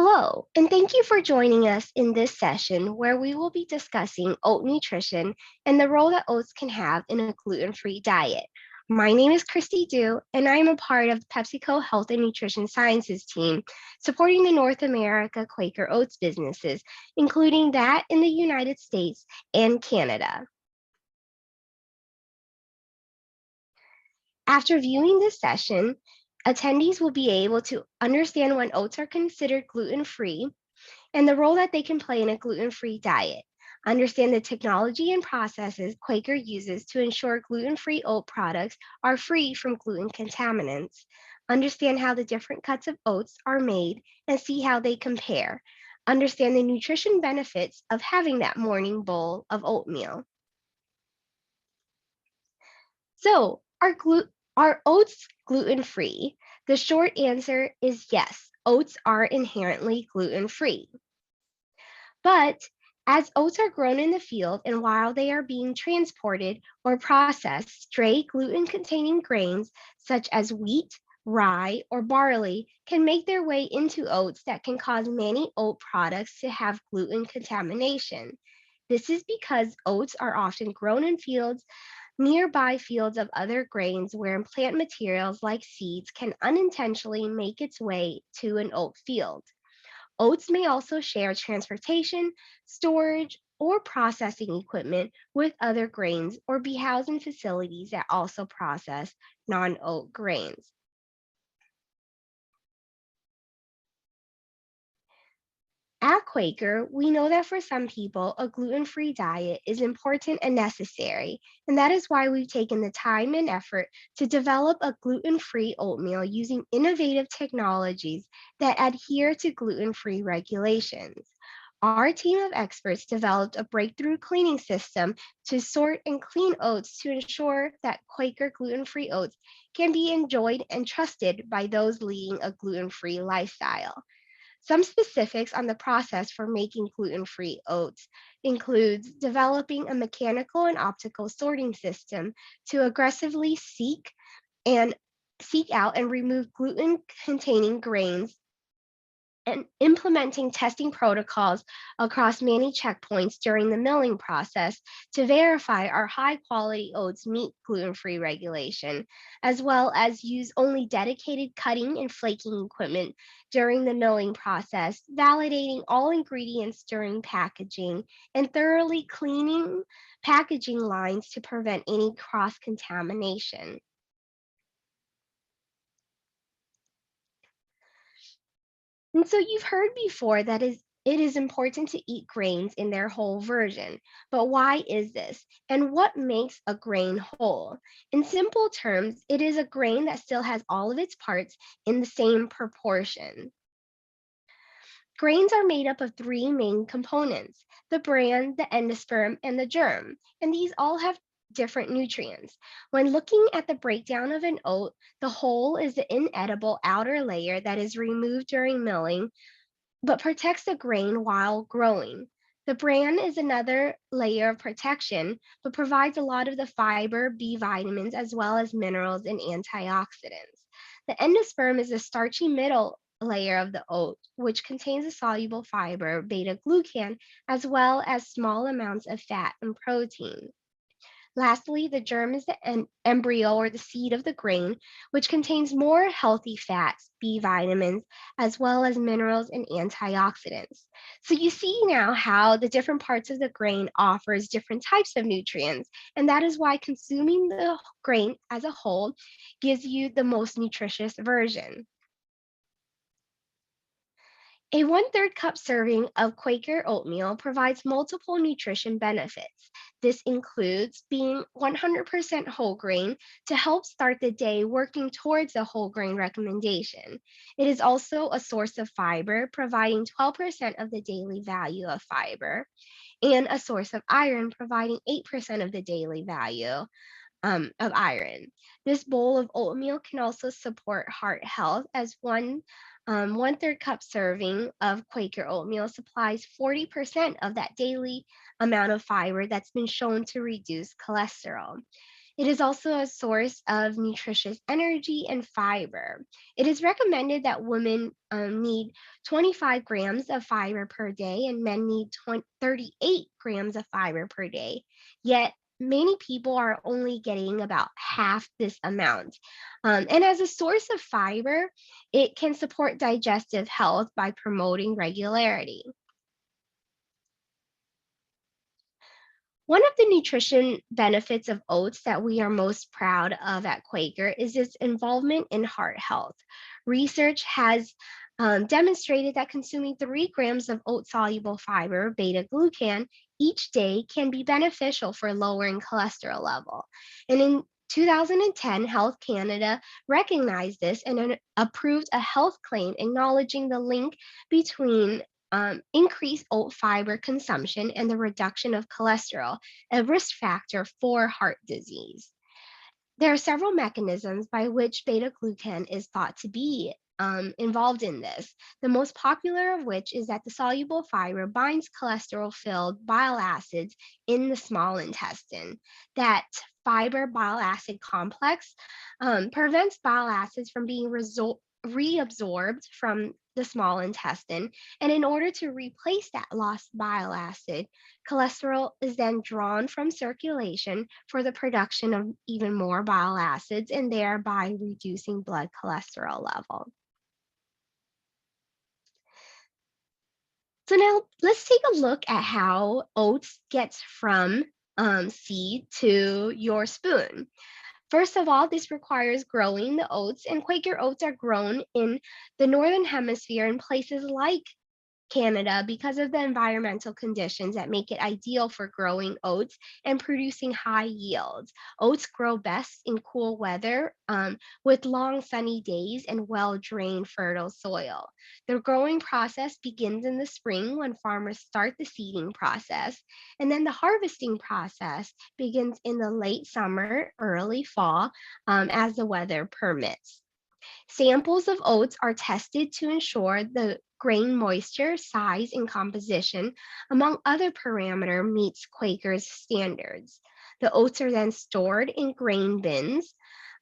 Hello, and thank you for joining us in this session where we will be discussing oat nutrition and the role that oats can have in a gluten-free diet. My name is Kristy and I am a part of the PepsiCo Health and Nutrition Sciences team, supporting the North America Quaker oats businesses, including that in the United States and Canada. After viewing this session, attendees will be able to understand when oats are considered gluten-free and the role that they can play in a gluten-free diet. Understand the technology and processes Quaker uses to ensure gluten-free oat products are free from gluten contaminants. Understand how the different cuts of oats are made and see how they compare. Understand the nutrition benefits of having that morning bowl of oatmeal. So, are oats gluten-free? The short answer is yes. Oats are inherently gluten-free. But as oats are grown in the field and while they are being transported or processed, stray gluten containing grains such as wheat, rye, or barley can make their way into oats that can cause many oat products to have gluten contamination. This is because oats are often grown in fields nearby fields of other grains where plant materials like seeds can unintentionally make its way to an oat field. Oats may also share transportation, storage, or processing equipment with other grains or be housed in facilities that also process non oat grains. At Quaker, we know that for some people, a gluten free diet is important and necessary, and that is why we've taken the time and effort to develop a gluten free oatmeal using innovative technologies that adhere to gluten free regulations. Our team of experts developed a breakthrough cleaning system to sort and clean oats to ensure that Quaker gluten free oats can be enjoyed and trusted by those leading a gluten free lifestyle. Some specifics on the process for making gluten-free oats includes developing a mechanical and optical sorting system to aggressively seek out and remove gluten-containing grains and implementing testing protocols across many checkpoints during the milling process to verify our high quality oats meet gluten free regulation, as well as use only dedicated cutting and flaking equipment during the milling process, validating all ingredients during packaging, and thoroughly cleaning packaging lines to prevent any cross contamination. And so you've heard before that it is important to eat grains in their whole version. But why is this? And what makes a grain whole? In simple terms, it is a grain that still has all of its parts in the same proportion. Grains are made up of three main components: the bran, the endosperm, and the germ. And these all have different nutrients. When looking at the breakdown of an oat, the whole is the inedible outer layer that is removed during milling but protects the grain while growing. The bran is another layer of protection, but provides a lot of the fiber, B vitamins, as well as minerals and antioxidants. The endosperm is the starchy middle layer of the oat, which contains a soluble fiber, beta glucan, as well as small amounts of fat and protein. Lastly, the germ is the embryo or the seed of the grain, which contains more healthy fats, B vitamins, as well as minerals and antioxidants. So you see now how the different parts of the grain offers different types of nutrients, and that is why consuming the grain as a whole gives you the most nutritious version. A one-third cup serving of Quaker oatmeal provides multiple nutrition benefits. This includes being 100% whole grain to help start the day working towards a whole grain recommendation. It is also a source of fiber, providing 12% of the daily value of fiber, and a source of iron, providing 8% of the daily value of iron. This bowl of oatmeal can also support heart health as one-third cup serving of Quaker oatmeal supplies 40% of that daily amount of fiber that's been shown to reduce cholesterol. It is also a source of nutritious energy and fiber. It is recommended that women need 25 grams of fiber per day and men need 38 grams of fiber per day. Yet, many people are only getting about half this amount. And as a source of fiber, it can support digestive health by promoting regularity. One of the nutrition benefits of oats that we are most proud of at Quaker is its involvement in heart health. Research has demonstrated that consuming 3 grams of oat soluble fiber, beta glucan, each day can be beneficial for lowering cholesterol level. And in 2010, Health Canada recognized this and approved a health claim acknowledging the link between increased oat fiber consumption and the reduction of cholesterol, a risk factor for heart disease. There are several mechanisms by which beta glucan is thought to be involved in this. The most popular of which is that the soluble fiber binds cholesterol filled bile acids in the small intestine. That fiber bile acid complex prevents bile acids from being reabsorbed from the small intestine. And in order to replace that lost bile acid, cholesterol is then drawn from circulation for the production of even more bile acids and thereby reducing blood cholesterol level. So now let's take a look at how oats gets from seed to your spoon. First of all, this requires growing the oats, and Quaker oats are grown in the Northern Hemisphere in places like Canada because of the environmental conditions that make it ideal for growing oats and producing high yields. Oats grow best in cool weather with long sunny days and well drained, fertile soil. The growing process begins in the spring when farmers start the seeding process, and then the harvesting process begins in the late summer, early fall as the weather permits. Samples of oats are tested to ensure the grain moisture, size, and composition, among other parameter, meets Quaker's standards. The oats are then stored in grain bins,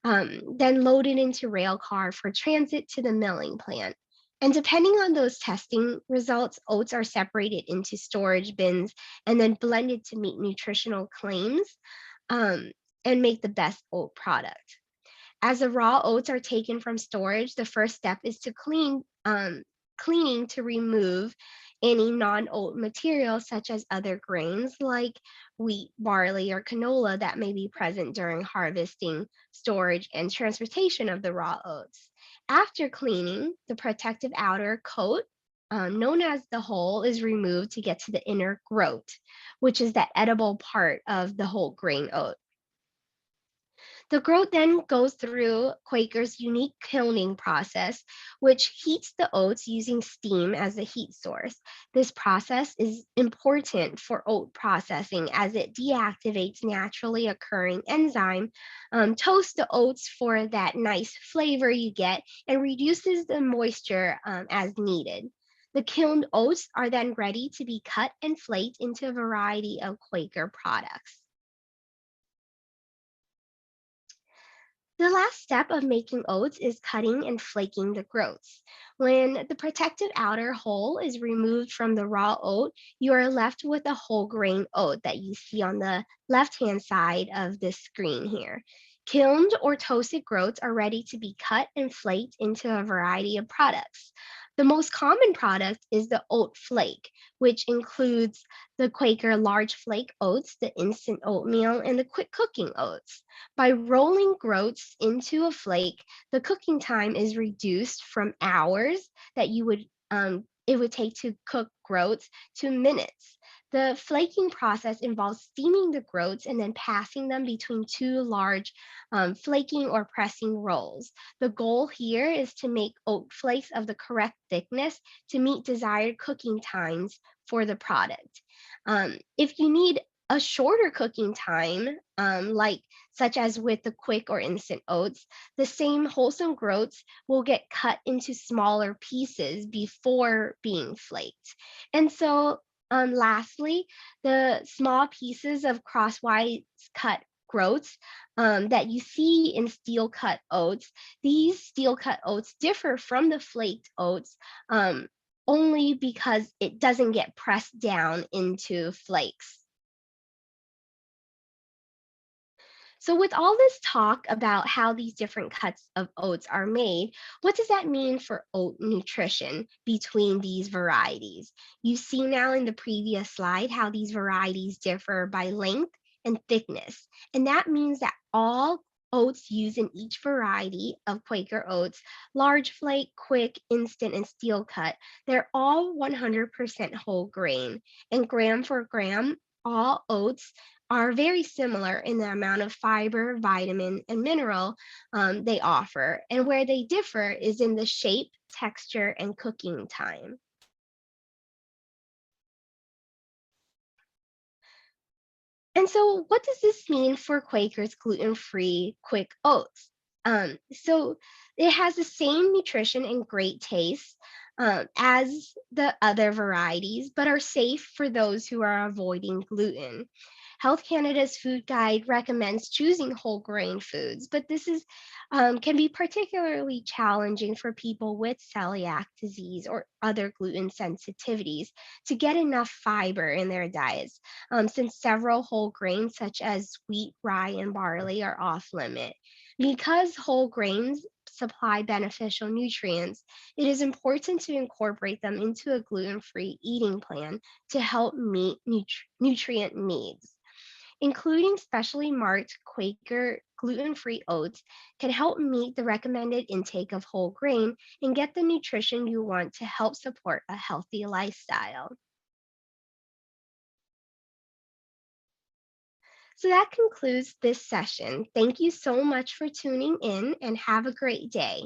then loaded into rail car for transit to the milling plant. And depending on those testing results, oats are separated into storage bins and then blended to meet nutritional claims um, and make the best oat product. As the raw oats are taken from storage, the first step is to cleaning to remove any non-oat material such as other grains like wheat, barley, or canola that may be present during harvesting, storage, and transportation of the raw oats. After cleaning, the protective outer coat, known as the hull, is removed to get to the inner groat, which is the edible part of the whole grain oat. The groat then goes through Quaker's unique kilning process, which heats the oats using steam as the heat source. This process is important for oat processing as it deactivates naturally occurring enzyme, toasts the oats for that nice flavor you get, and reduces the moisture as needed. The kilned oats are then ready to be cut and flaked into a variety of Quaker products. The last step of making oats is cutting and flaking the groats. When the protective outer hull is removed from the raw oat, you are left with a whole grain oat that you see on the left-hand side of this screen here. Kilned or toasted groats are ready to be cut and flaked into a variety of products. The most common product is the oat flake, which includes the Quaker large flake oats, the instant oatmeal, and the quick cooking oats. By rolling groats into a flake, the cooking time is reduced from hours that it would take to cook groats to minutes. The flaking process involves steaming the groats and then passing them between two large flaking or pressing rolls. The goal here is to make oat flakes of the correct thickness to meet desired cooking times for the product. If you need a shorter cooking time, like such as with the quick or instant oats, the same wholesome groats will get cut into smaller pieces before being flaked. And so, lastly, the small pieces of crosswise cut growths that you see in steel cut oats. These steel cut oats differ from the flaked oats um, only because it doesn't get pressed down into flakes. So, with all this talk about how these different cuts of oats are made, what does that mean for oat nutrition between these varieties? You see now in the previous slide how these varieties differ by length and thickness. And that means that all oats used in each variety of Quaker oats, large flake, quick, instant, and steel cut, they're all 100% whole grain. And gram for gram, all oats are very similar in the amount of fiber, vitamin, and mineral they offer. And where they differ is in the shape, texture, and cooking time. And so, what does this mean for Quaker's gluten free quick oats? So, it has the same nutrition and great taste as the other varieties, but are safe for those who are avoiding gluten. Health Canada's food guide recommends choosing whole grain foods, but this is can be particularly challenging for people with celiac disease or other gluten sensitivities to get enough fiber in their diets since several whole grains such as wheat, rye, and barley are off limit. Because whole grains supply beneficial nutrients, it is important to incorporate them into a gluten free eating plan to help meet nutrient needs. Including specially marked Quaker gluten free oats can help meet the recommended intake of whole grain and get the nutrition you want to help support a healthy lifestyle. So that concludes this session. Thank you so much for tuning in and have a great day.